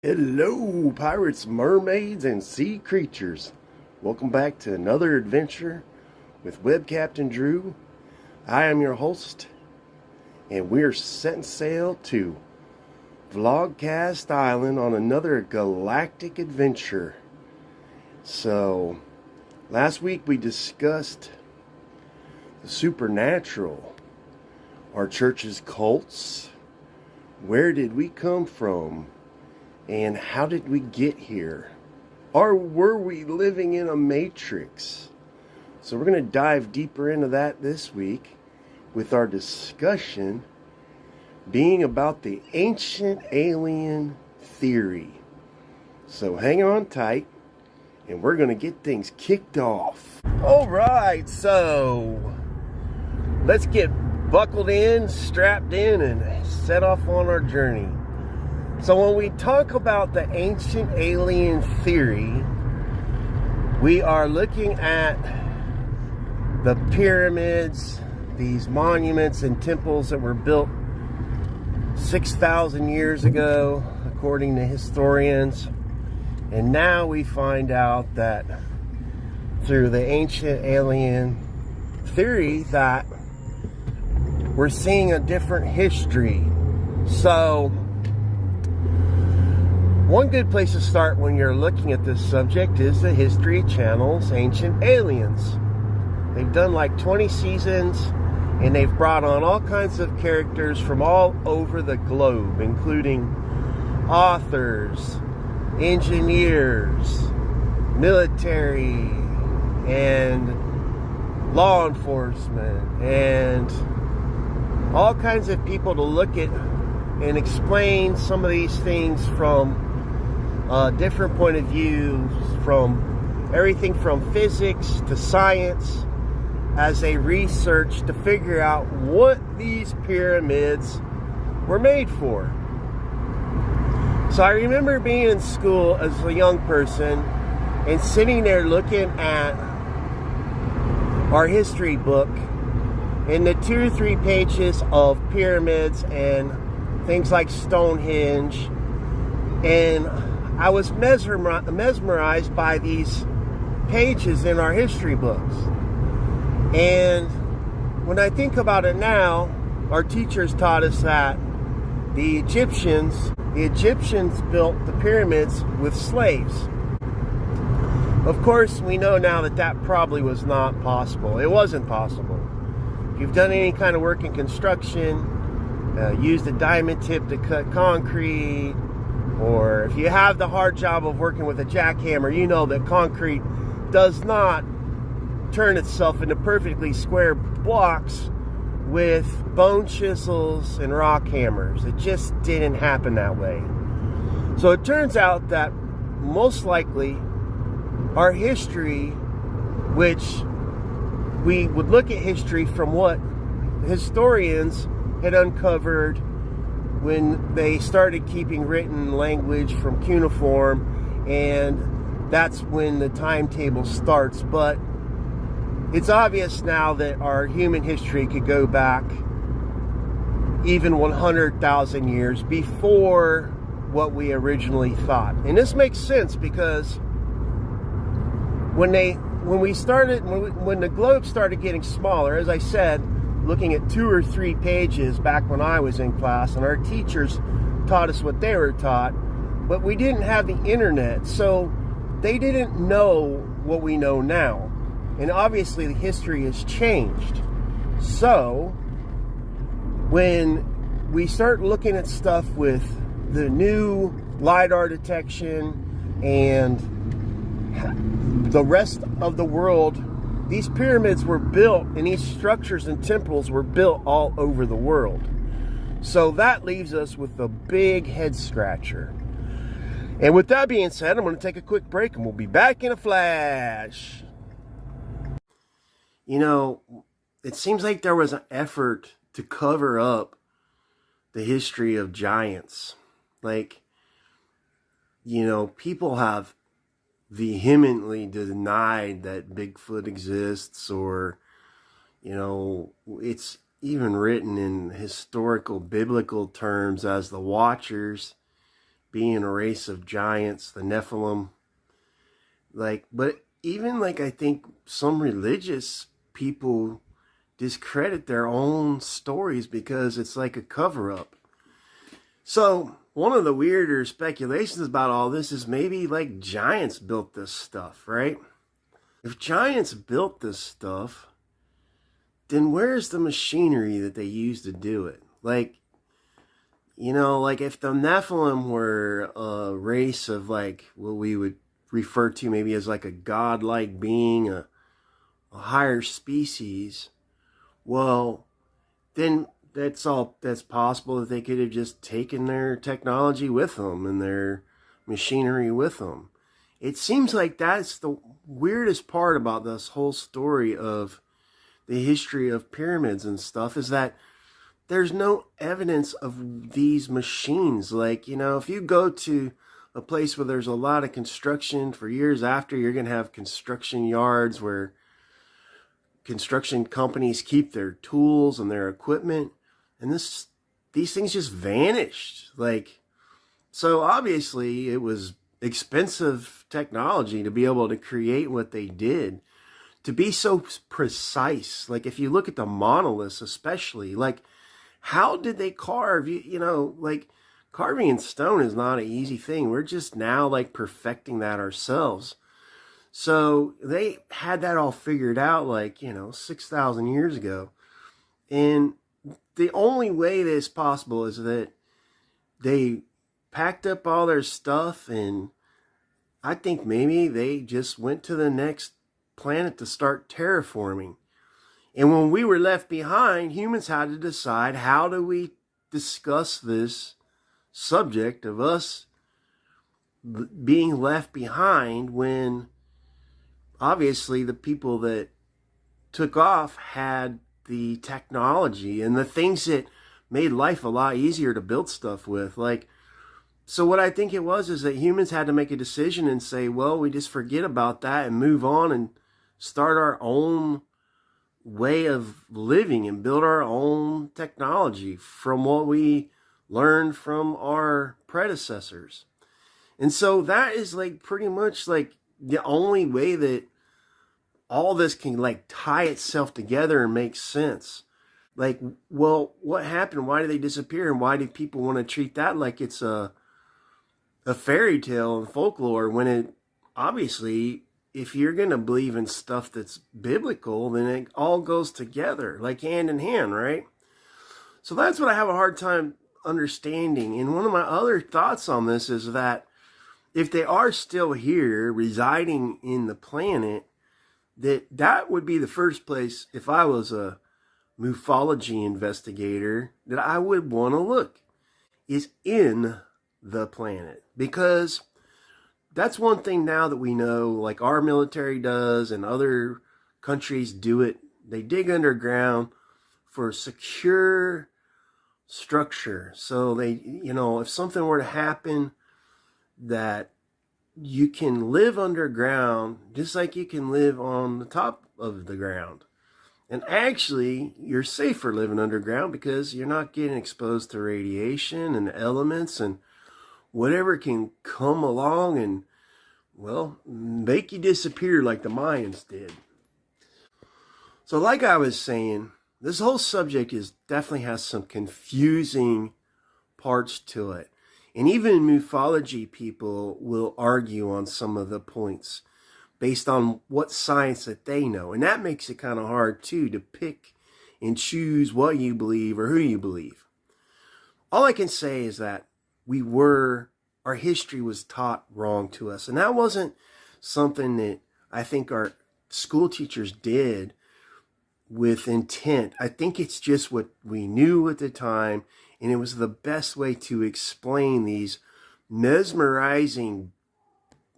Hello, pirates, mermaids, and sea creatures. Welcome back to another adventure with Web Captain Drew. I am your host, and we're setting sail to Vlogcast Island on another galactic adventure. So, last week we discussed the supernatural, our church's cults, where did we come from, and how did we get here? Or were we living in a matrix? So we're going to dive deeper into that this week with our discussion being about the ancient alien theory. So hang on tight and we're going to get things kicked off. Alright, so let's get buckled in, strapped in, and set off on our journey. So when we talk about the ancient alien theory, we are looking at the pyramids, these monuments and temples that were built 6,000 years ago, according to historians. And now we find out that through the ancient alien theory that we're seeing a different history. So one good place to start when you're looking at this subject is the History Channel's Ancient Aliens. They've done like 20 seasons, and they've brought on all kinds of characters from all over the globe, including authors, engineers, military, and law enforcement, and all kinds of people to look at and explain some of these things from different point of view, from everything from physics to science, as they research to figure out what these pyramids were made for. So I remember being in school as a young person and sitting there looking at our history book and the 2 or 3 pages of pyramids and things like Stonehenge, and I was mesmerized by these pages in our history books. And when I think about it now, our teachers taught us that the Egyptians built the pyramids with slaves. Of course, we know now that that probably was not possible. It wasn't possible. If you've done any kind of work in construction, used a diamond tip to cut concrete, or if you have the hard job of working with a jackhammer, you know that concrete does not turn itself into perfectly square blocks with bone chisels and rock hammers. It just didn't happen that way. So it turns out that most likely our history, which we would look at history from what historians had uncovered when they started keeping written language from cuneiform, and that's when the timetable starts. But it's obvious now that our human history could go back even 100,000 years before what we originally thought. And this makes sense because when the globe started getting smaller, as I said, looking at 2 or 3 pages back when I was in class, and our teachers taught us what they were taught, but we didn't have the internet, so they didn't know what we know now. And obviously the history has changed. So when we start looking at stuff with the new LiDAR detection and the rest of the world, these pyramids were built, and these structures and temples were built all over the world. So that leaves us with a big head scratcher. And with that being said, I'm going to take a quick break and we'll be back in a flash. You know, it seems like there was an effort to cover up the history of giants. Like, you know, people have vehemently denied that Bigfoot exists, or, you know, it's even written in historical biblical terms as the Watchers being a race of giants, the Nephilim. Like, but even like I think some religious people discredit their own stories because it's like a cover-up. So one of the weirder speculations about all this is maybe like giants built this stuff, right? If giants built this stuff, then where's the machinery that they used to do it? Like, you know, like if the Nephilim were a race of like what we would refer to maybe as like a godlike being, a higher species, well, then that's possible that they could have just taken their technology with them and their machinery with them. It seems like that's the weirdest part about this whole story of the history of pyramids and stuff, is that there's no evidence of these machines. Like, you know, if you go to a place where there's a lot of construction for years after, you're going to have construction yards where construction companies keep their tools and their equipment, and these things just vanished. Like, so obviously it was expensive technology to be able to create what they did, to be so precise. Like, if you look at the monoliths especially, like, how did they carve? You know, like, carving in stone is not an easy thing. We're just now like perfecting that ourselves. So they had that all figured out, like, you know, 6,000 years ago. And the only way that it's possible is that they packed up all their stuff, and I think maybe they just went to the next planet to start terraforming. And when we were left behind, humans had to decide, how do we discuss this subject of us being left behind when obviously the people that took off had the technology and the things that made life a lot easier to build stuff with. Like, so what I think it was is that humans had to make a decision and say, well, we just forget about that and move on and start our own way of living and build our own technology from what we learned from our predecessors. And so that is like pretty much like the only way that all this can like tie itself together and make sense. Like, well, what happened? Why did they disappear? And why do people want to treat that like it's a fairy tale and folklore, when it obviously, if you're going to believe in stuff that's biblical, then it all goes together, like hand in hand, right? So that's what I have a hard time understanding. And one of my other thoughts on this is that if they are still here, residing in the planet, that would be the first place, if I was a ufology investigator, that I would want to look, is in the planet. Because that's one thing now that we know, like our military does and other countries do it. They dig underground for secure structure. So they, you know, if something were to happen, that you can live underground just like you can live on the top of the ground. And actually, you're safer living underground because you're not getting exposed to radiation and elements and whatever can come along and, well, make you disappear like the Mayans did. So like I was saying, this whole subject definitely has some confusing parts to it. And even ufology people will argue on some of the points based on what science that they know. And that makes it kind of hard, too, to pick and choose what you believe or who you believe. All I can say is that our history was taught wrong to us. And that wasn't something that I think our school teachers did with intent. I think it's just what we knew at the time, and it was the best way to explain these mesmerizing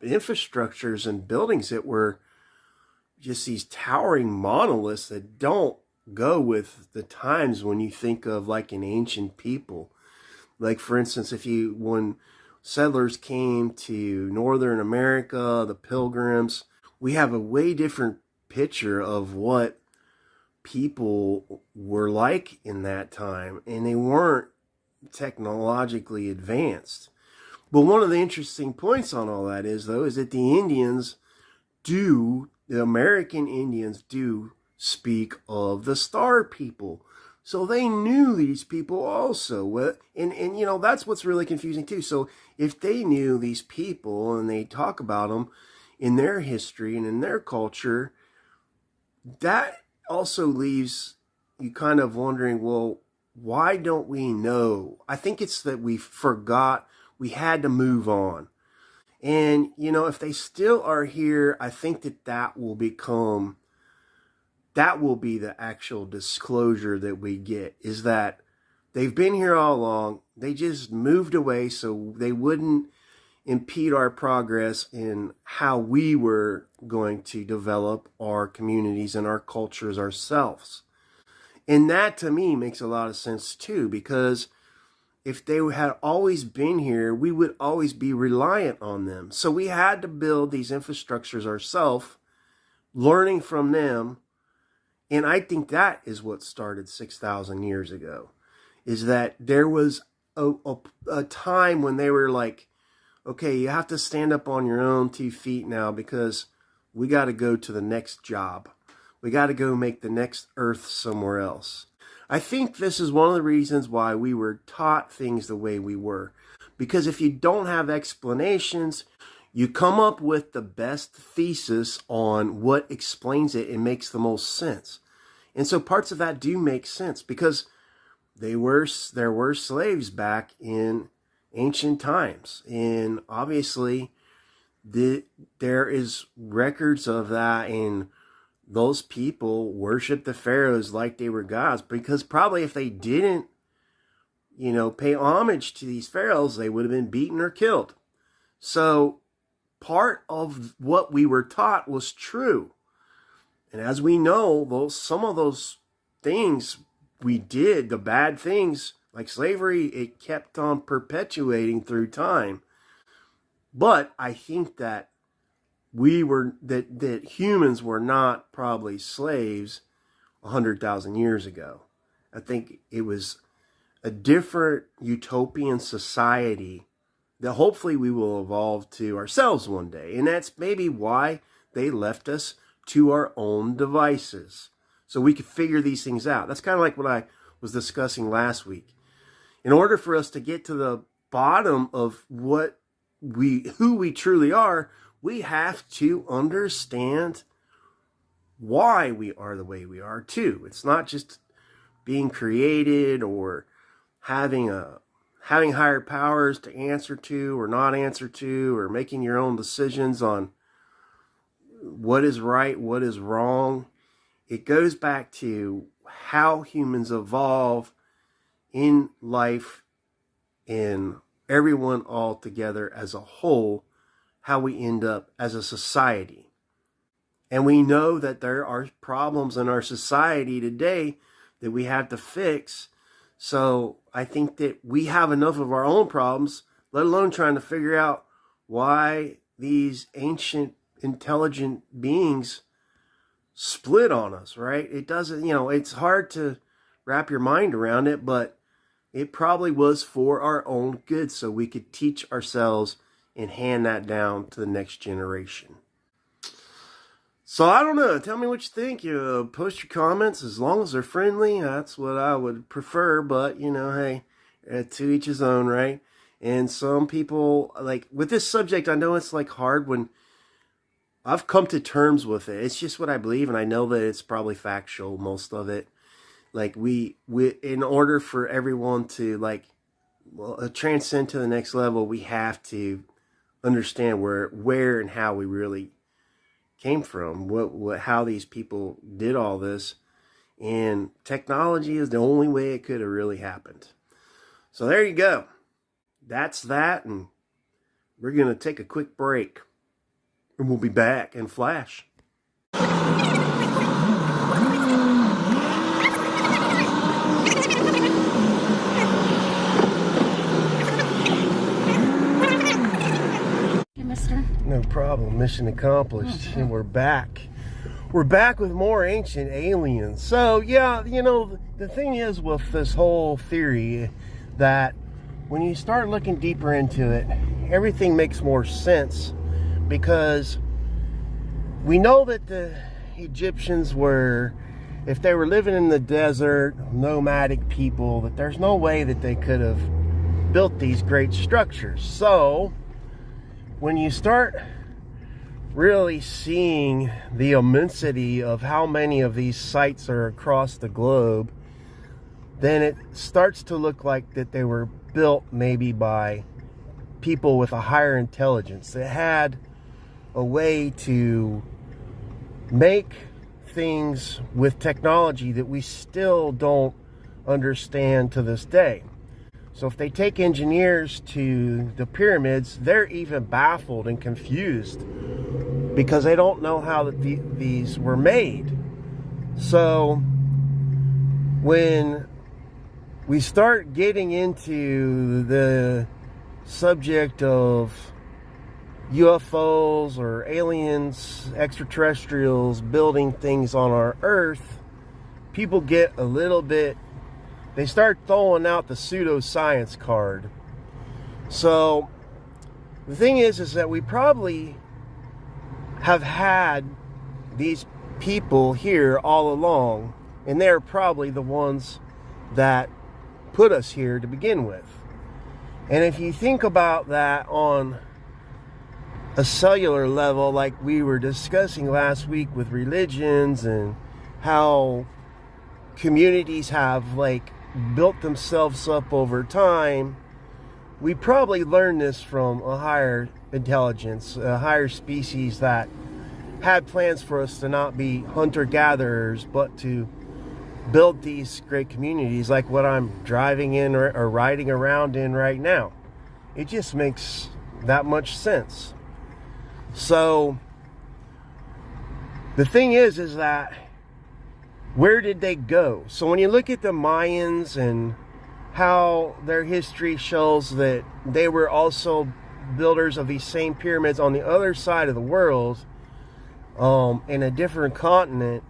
infrastructures and buildings that were just these towering monoliths that don't go with the times when you think of like an ancient people. Like, for instance, when settlers came to Northern America, the Pilgrims, we have a way different picture of what people were like in that time, and they weren't technologically advanced. But one of the interesting points on all that is, though, is that the American Indians do speak of the Star people. So they knew these people also. And you know, that's what's really confusing too. So if they knew these people and they talk about them in their history and in their culture, that also leaves you kind of wondering, well, why don't we know? I think it's that we forgot, we had to move on. And, you know, if they still are here, I think that will be the actual disclosure that we get, is that they've been here all along. They just moved away so they wouldn't impede our progress in how we were going to develop our communities and our cultures ourselves. And that to me makes a lot of sense too, because if they had always been here, we would always be reliant on them. So we had to build these infrastructures ourselves, learning from them. And I think that is what started 6,000 years ago, is that there was a time when they were like, okay, you have to stand up on your own 2 feet now because we got to go to the next job. We got to go make the next Earth somewhere else. I think this is one of the reasons why we were taught things the way we were. Because if you don't have explanations, you come up with the best thesis on what explains it and makes the most sense. And so parts of that do make sense, because there were slaves back in ancient times. And obviously there is records of that, and those people worshiped the pharaohs like they were gods, because probably if they didn't, you know, pay homage to these pharaohs, they would have been beaten or killed. So part of what we were taught was true. And as we know, some of those things we did, the bad things like slavery, it kept on perpetuating through time. But I think that that humans were not probably slaves 100,000 years ago. I think it was a different utopian society that hopefully we will evolve to ourselves one day. And that's maybe why they left us to our own devices, so we could figure these things out. That's kind of like what I was discussing last week. In order for us to get to the bottom of who we truly are, we have to understand why we are the way we are too. It's not just being created or having higher powers to answer to or not answer to, or making your own decisions on what is right, what is wrong. It goes back to how humans evolve in life, and everyone all together as a whole, how we end up as a society. And we know that there are problems in our society today that we have to fix. So I think that we have enough of our own problems, let alone trying to figure out why these ancient intelligent beings split on us, right? It doesn't, you know, it's hard to wrap your mind around it, but it probably was for our own good, so we could teach ourselves and hand that down to the next generation. So I don't know. Tell me what you think. You post your comments, as long as they're friendly. That's what I would prefer. But you know, hey, to each his own, right? And some people, like with this subject, I know it's like hard when I've come to terms with it. It's just what I believe, and I know that it's probably factual, most of it. Like we in order for everyone to transcend to the next level, we have to understand where and how we really came from, how these people did all this, and technology is the only way it could have really happened. So there you go. That's that, and we're gonna take a quick break, and we'll be back in flash. No problem. Mission accomplished. And we're back. We're back with more ancient aliens. So, yeah, you know, the thing is with this whole theory that when you start looking deeper into it, everything makes more sense, because we know that the Egyptians were, if they were living in the desert, nomadic people, that there's no way that they could have built these great structures. So when you start really seeing the immensity of how many of these sites are across the globe, then it starts to look like that they were built maybe by people with a higher intelligence that had a way to make things with technology that we still don't understand to this day. So if they take engineers to the pyramids, they're even baffled and confused because they don't know how these were made. So when we start getting into the subject of UFOs or aliens, extraterrestrials building things on our Earth, people get a little bit, they start throwing out the pseudoscience card. So the thing is that we probably have had these people here all along, and they're probably the ones that put us here to begin with. And if you think about that on a cellular level, like we were discussing last week with religions and how communities have like built themselves up over time, we probably learned this from a higher intelligence, a higher species that had plans for us to not be hunter-gatherers, but to build these great communities like what I'm driving in or riding around in right now. It just makes that much sense. So the thing is that where did they go? So when you look at the Mayans and how their history shows that they were also builders of these same pyramids on the other side of the world, in a different continent,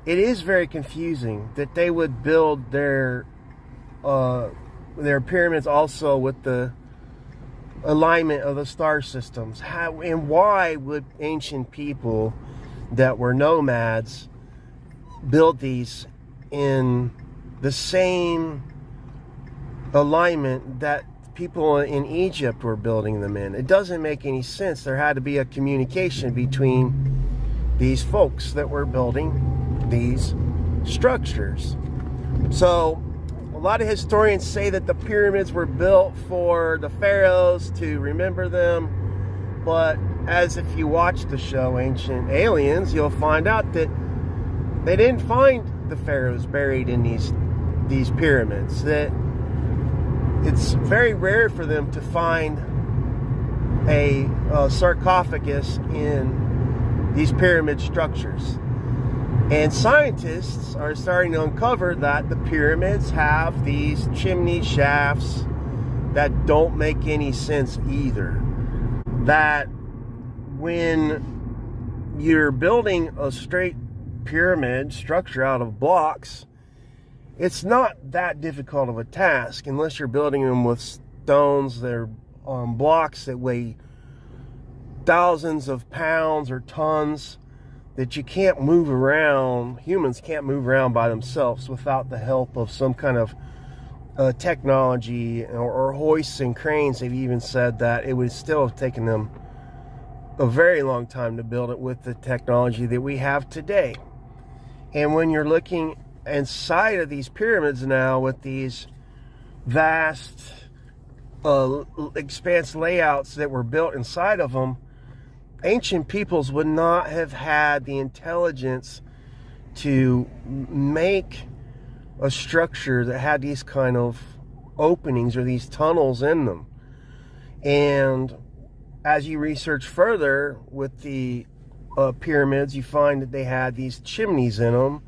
it is very confusing that they would build their pyramids also with the alignment of the star systems. How and why would ancient people that were nomads build these in the same alignment that people in Egypt were building them in? It doesn't make any sense. There had to be a communication between these folks that were building these structures. So a lot of historians say that the pyramids were built for the pharaohs to remember them, but as if you watch the show Ancient Aliens, you'll find out that they didn't find the pharaohs buried in these pyramids. That it's very rare for them to find a sarcophagus in these pyramid structures. And scientists are starting to uncover that the pyramids have these chimney shafts that don't make any sense either. That when you're building a straight pyramid structure out of blocks, it's not that difficult of a task unless you're building them with stones that are on blocks that weigh thousands of pounds or tons, that you can't move around. Humans can't move around by themselves without the help of some kind of technology or hoists and cranes. They've even said that it would still have taken them a very long time to build it with the technology that we have today. And when you're looking inside of these pyramids now with these vast expanse layouts that were built inside of them, ancient peoples would not have had the intelligence to make a structure that had these kind of openings or these tunnels in them. And as you research further with the pyramids, you find that they had these chimneys in them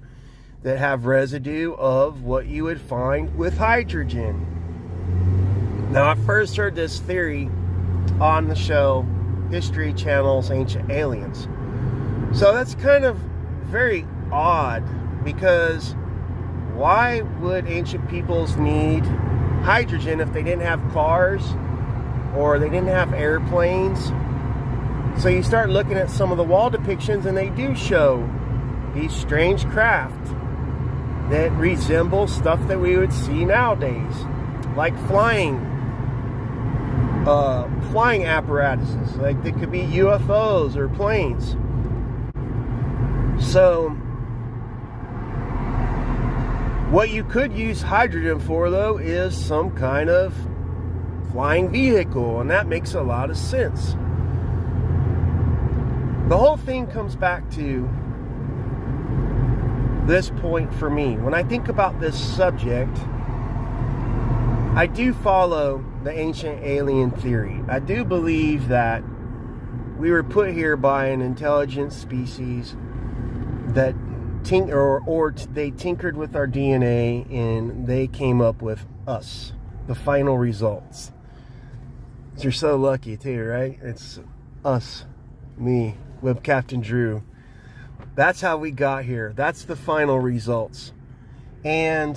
that have residue of what you would find with hydrogen. Now, I first heard this theory on the show History Channel's Ancient Aliens. So that's kind of very odd, because why would ancient peoples need hydrogen if they didn't have cars or they didn't have airplanes. So you start looking at some of the wall depictions, and they do show these strange craft that resemble stuff that we would see nowadays, like flying apparatuses, like they could be UFOs or planes. So what you could use hydrogen for, though, is some kind of flying vehicle, and that makes a lot of sense. The whole thing comes back to this point for me. When I think about this subject, I do follow the ancient alien theory. I do believe that we were put here by an intelligent species that they tinkered with our DNA, and they came up with us, the final results. You're so lucky too, right? It's us, me, Web Captain Drew. That's how we got here. That's the final results. And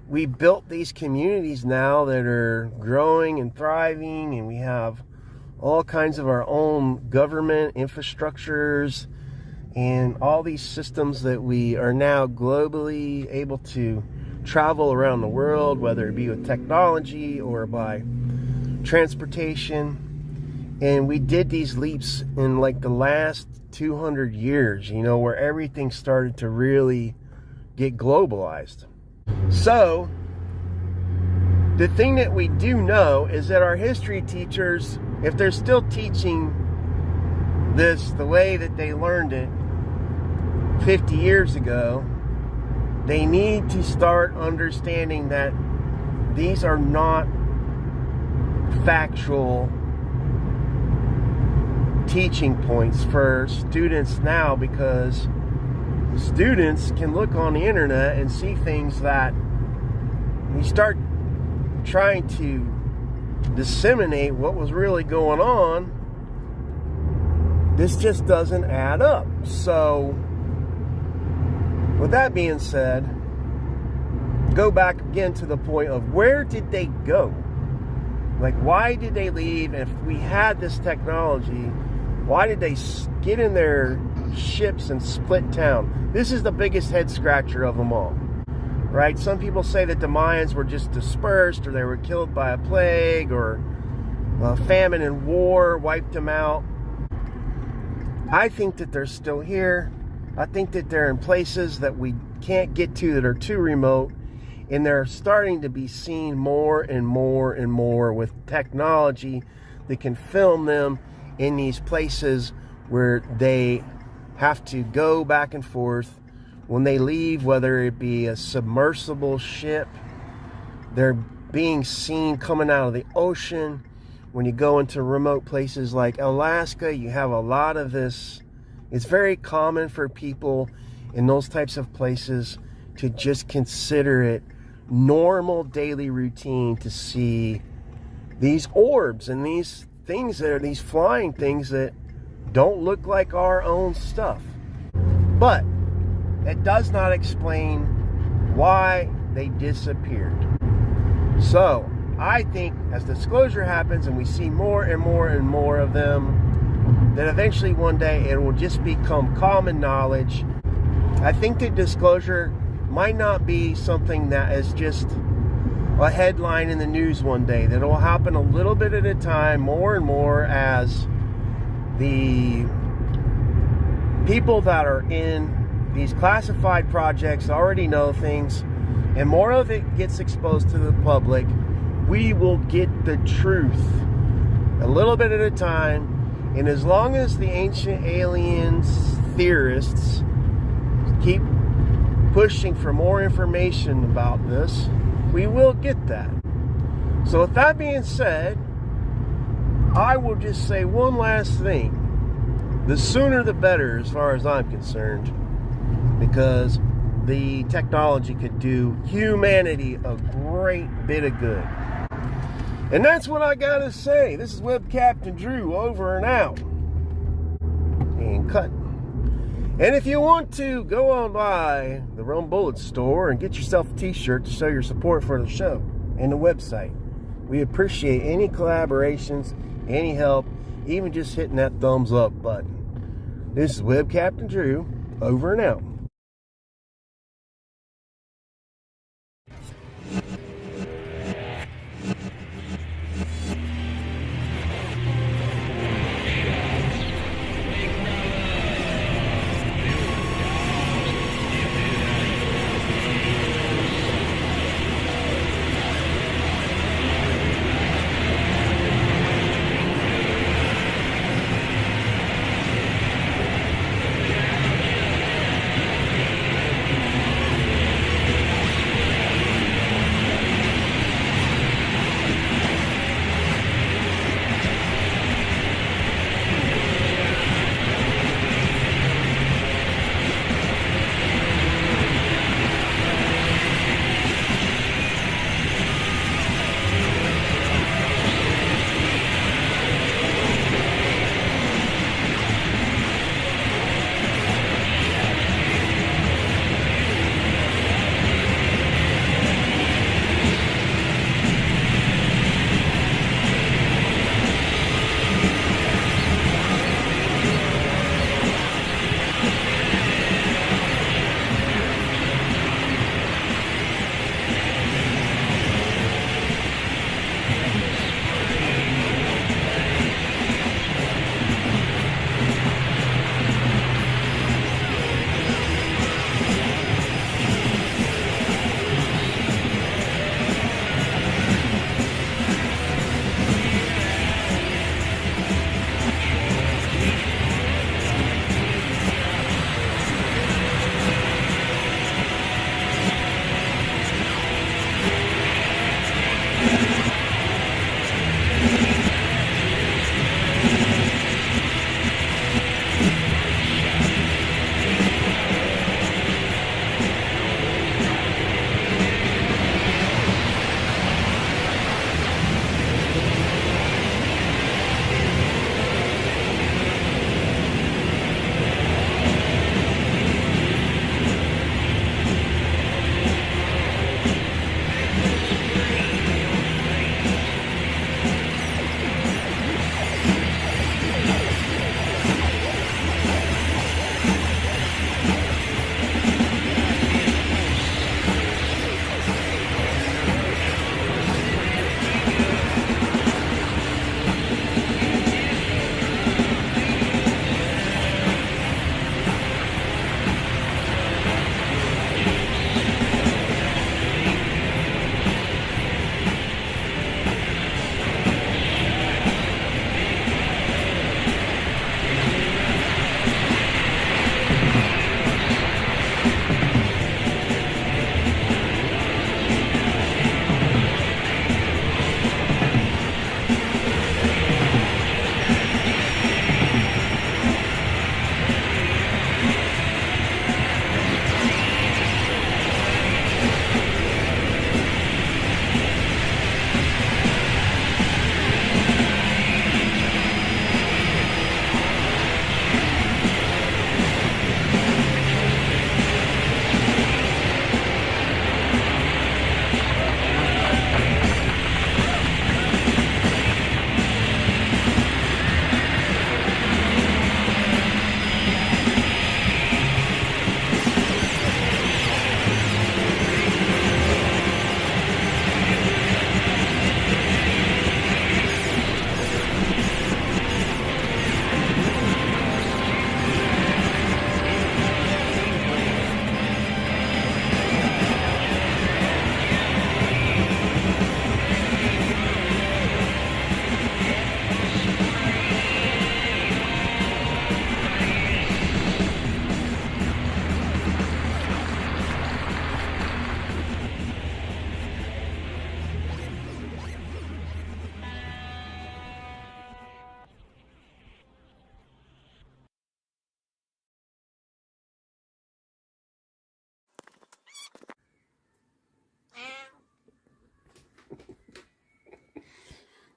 we built these communities now that are growing and thriving, and we have all kinds of our own government infrastructures and all these systems that we are now globally able to travel around the world, whether it be with technology or by transportation. And we did these leaps in like the last 200 years, you know, where everything started to really get globalized. So the thing that we do know is that our history teachers, if they're still teaching this the way that they learned it 50 years ago, they need to start understanding that these are not factual teaching points for students now, because students can look on the internet and see things that you start trying to disseminate what was really going on. This just doesn't add up. So with that being said, go back again to the point of where did they go? Like, why did they leave? If we had this technology, why did they get in their ships and split town? This is the biggest head scratcher of them all, right? Some people say that the Mayans were just dispersed, or they were killed by a plague, or famine and war wiped them out. I think that they're still here. I think that they're in places that we can't get to, that are too remote, and they're starting to be seen more and more and more with technology that can film them in these places where they have to go back and forth. When they leave, whether it be a submersible ship, they're being seen coming out of the ocean. When you go into remote places like Alaska, you have a lot of this. It's very common for people in those types of places to just consider it normal daily routine to see these orbs and these things that are these flying things that don't look like our own stuff. But it does not explain why they disappeared. So I think as disclosure happens and we see more and more and more of them, that eventually one day it will just become common knowledge. I think that disclosure might not be something that is just a headline in the news one day. That will happen a little bit at a time, more and more, as the people that are in these classified projects already know things, and more of it gets exposed to the public. We will get the truth a little bit at a time, and as long as the ancient aliens theorists keep pushing for more information about this, we will get that. So with that being said, I will just say one last thing. The sooner the better as far as I'm concerned, because the technology could do humanity a great bit of good. And that's what I gotta say. This is Web Captain Drew, over and out. And cut. And if you want to, go on by the RUMBULLETS store and get yourself a t-shirt to show your support for the show and the website. We appreciate any collaborations, any help, even just hitting that thumbs up button. This is Web Captain Drew, over and out.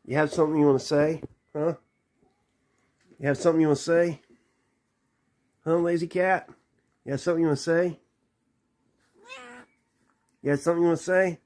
You have something you want to say? Huh? You have something you want to say? Huh, lazy cat? You have something you want to say? You have something you want to say?